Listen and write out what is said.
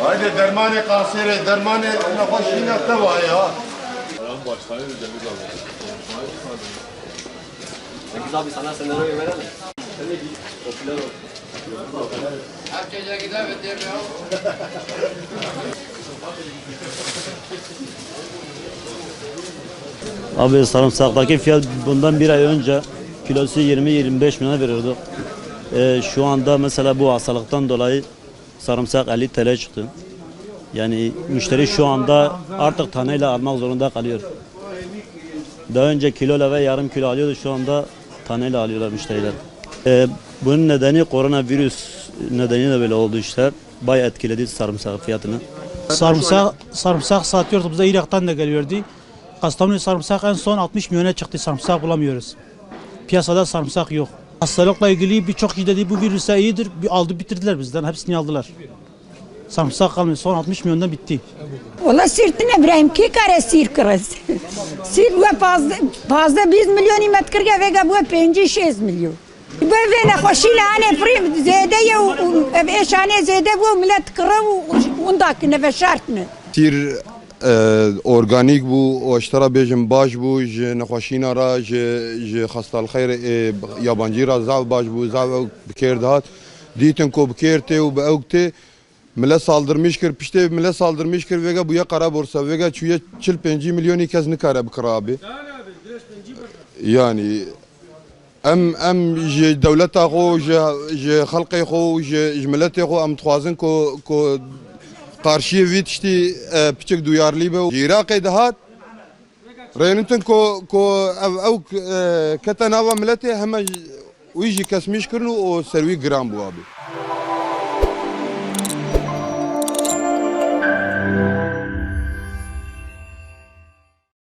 Haydi dermane kanseri, dermane nefesine teva ya. Sekiz abi sana senaryo verelim. Sen de git. Popüler ol. Herkese gider ve demiyor. Abi sarımsaktaki fiyat bundan bir ay önce kilosu 20-25 milyona veriyordu. Şu anda mesela bu hastalıktan dolayı sarımsak 50 TL çıktı. Yani müşteri şu anda artık taneyle almak zorunda kalıyor. Daha önce kiloyla ve yarım kilo alıyordu, şu anda taneyle alıyorlar müşteriler. Bunun nedeni koronavirüs nedeniyle böyle oldu işler. Bayağı etkiledi sarımsak fiyatını. Sarımsak satıyorduk, bize Irak'tan da geliyordu. Kastamonu sarımsak en son 60 milyona çıktı, sarımsak bulamıyoruz. Piyasada sarımsak yok. Hastalıkla ilgili birçok kişi dedi bu virüse iyidir, aldı bitirdiler bizden, hepsini aldılar. Sarımsak kalmıyor, son 60 milyondan bitti. Ola sirtine İbrahim ki kare sir kırız. Sir bu fazla 100 milyon imet kırga vega bu 5-6 milyon. Bu ve ne hoşile ane prim zede ya eşane zede bu millet kırı undakine ve şartne. Sir organik bu, oştara bejim baş bu, je nexweşîna ra, je xestalxeyr yabancî ra zav baş bu, zav bikêr dihat. Dîtin ku bikêr tê û bi ew tê millet saldırmış kir, piştê millet saldırmış kir vêga bûye qara borsa, vêga çûye 40-50 milyonî kes nikare bikira abi. Yani em ji dewleta xwe, ji xelkê xwe, ji milletê xwe em dixwazin ku karşıya vî tiştî piçik duyarlî be. Ji Iraqê dihat rênûtin ku ew kete nava milletê heme wî jî kesmiş kirin û ser wî giran bû abi.